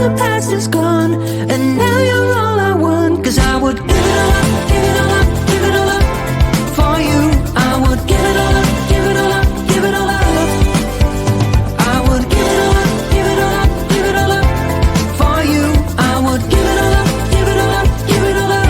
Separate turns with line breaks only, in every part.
the past is gone, and now you're all I want. 'Cause I would give it all up, give it all up, give it all up for you. I would give it all up, give it all up, give it all up. I would give it all up, give it all up, give it all up for you. I would give it all up, give it all up, give it all up.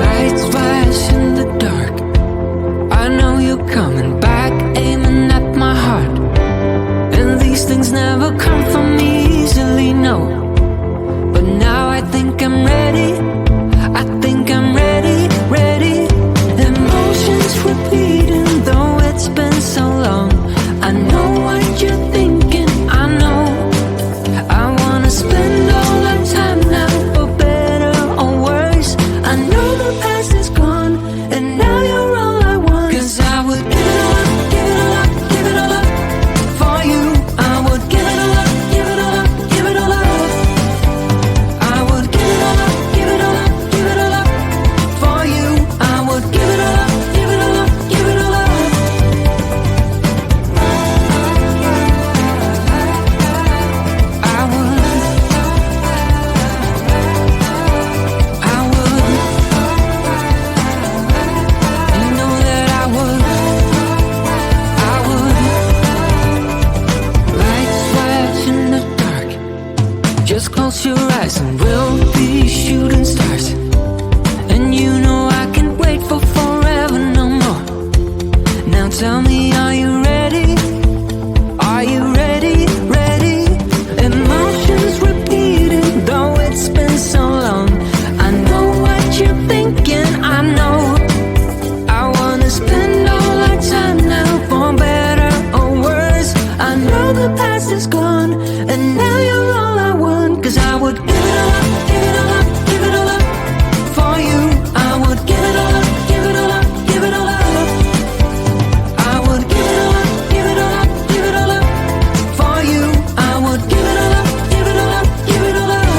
Lights flash in the dark. I know you're coming back, aiming at my heart. And these things never come from me easily, no. But now I think I'm ready. I think I'm ready, ready. Emotions repeating, though it's been so long. I know what you're thinking, I know. I wanna spend all our time now, for better or worse. I know the past is gone, and now you're all I want. 'Cause I would give it all up, give it all up, give it all up for you. I would give it all up, give it all up, give it all up. I would give it all up, give it all up, give it all up for you. I would give it all up, give it all up, give it all up. I would. You know that I would. Lights flash in the dark. Just close your eyes and we'll be shooting stars. And you know I can't wait for forever no more. Now tell me, are you ready? Are you ready? Ready? Emotions repeating, though it's been so long. I know what you're thinking, I know. I wanna spend all our time now, for better or worse. I know the past is gone, and now you're all I want. 'Cause I would give it all up, give it all up, give it all up for you. I would give it all up, give it all up, give it all up. I would give it all up, give it all up, give it all up for you. I would give it all up, give it all up, give it all up.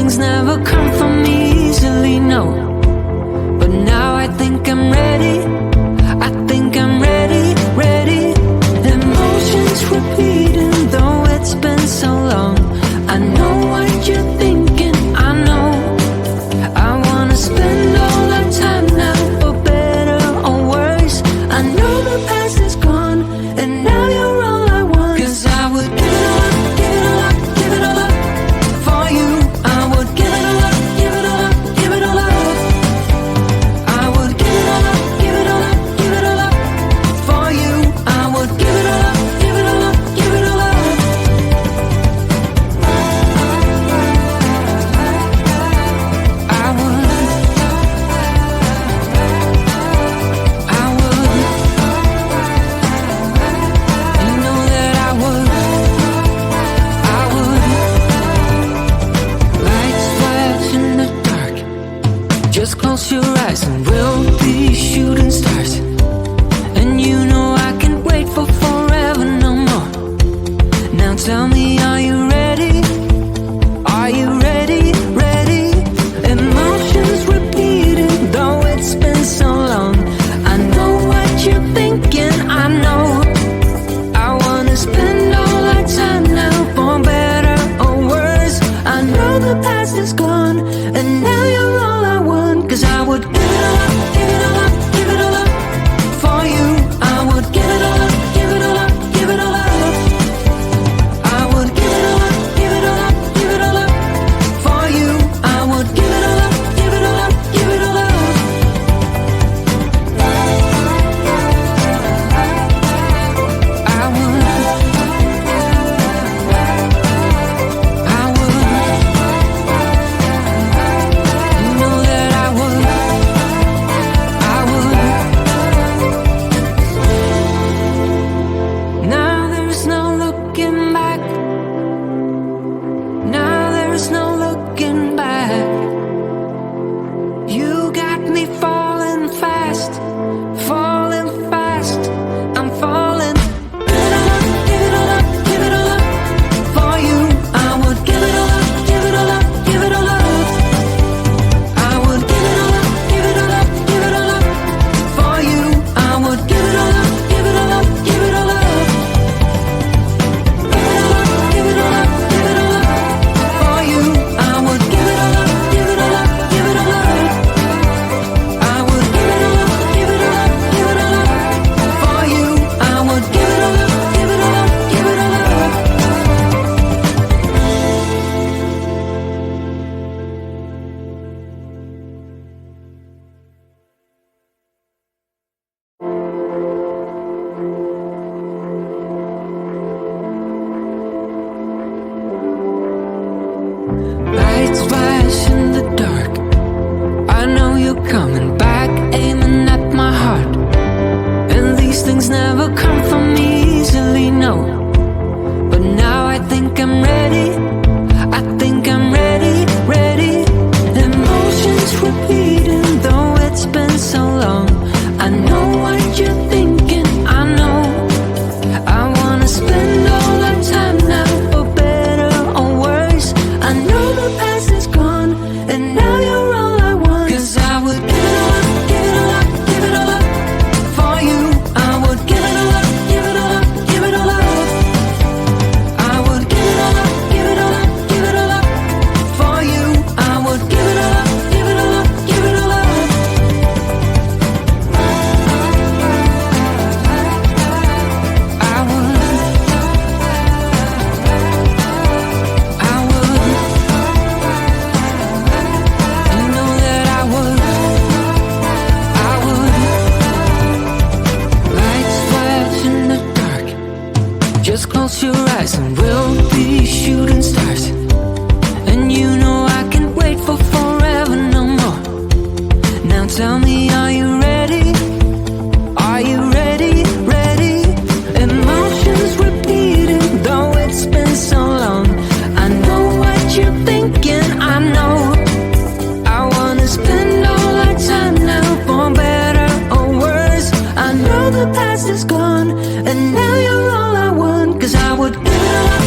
things never come from me easily, no. But now I think I'm ready. I think I'm ready, ready. Emotions repeating, though it's been so long. I know what you're thinking, I know. I wanna spend all our time now, for better or worse. I know the past is gone, and now you're all I want. 'Cause I would give it all up, give it all up, give it all up for you. I would give it all up, give it all up, give it all up. I would give it all up, give it all up, give it all up for you. I would give it all up, give it all up, give it all up. I would, I would, you know that I would, I would. Lights flash in the dark, just close your eyes and we'll be shooting stars. And you know I can't wait for forever no more. Now tell me, are you ready? Are you ready, ready? Emotions repeating, though it's been so long. I know what you're thinking, I know. I wanna spend all our time now, for better or worse. I know the past is gone, and now you're all I want. 'Cause I would give it all up, give it all up, give it all up for you. I would give it all up, give it all up, give it all up. I would give it all up, give it all up, give it all up for you. I would give it all up, give it all up, give it all up. I would, I would, you know that I would, I would. Now there's no looking back. Now there's no looking back. You got me falling fast, falling fast. I'm falling. Give it all up, give it all up, give it all up for you. I would give it all up, give it all up, give it all up. I would give it all up, give it all up, give it all up for you. I would give it all up, give it all up, give it all up. Give it all up, give it all up for you. I would give it all up, give it all up, give it all up. I would give it all up, give it all up, give it all up for you. I would give it all up, give it all up, give it all up. Lights flash in the dark. I know you're coming back, aiming at my heart. And these things never come from me easily, no. But now I think I'm ready. I think I'm ready, ready. Emotions repeating, though it's been so long. I know what you're thinking, I know. I wanna spend all our time now, for better or worse. I know the past is gone, and now you're all I want. 'Cause I would give it all up, give it all up, give it all up for you. I would give it all up, give it all up, give it all up. I would give it all up, give it all up, give it all up for you. I would give it all up, give it all up, give it all up. I would, I would, you know that I would, I would. Lights flash in the dark, just close your eyes and we'll be shooting stars. And you know I can't wait for forever no more. Now tell me, are you ready? Are you ready, ready? Emotions repeating, though it's been so long. I know what you're thinking, I know. I wanna spend all our time now, for better or worse. I know the past is gone, and now you're all I want. 'Cause I would give it all up,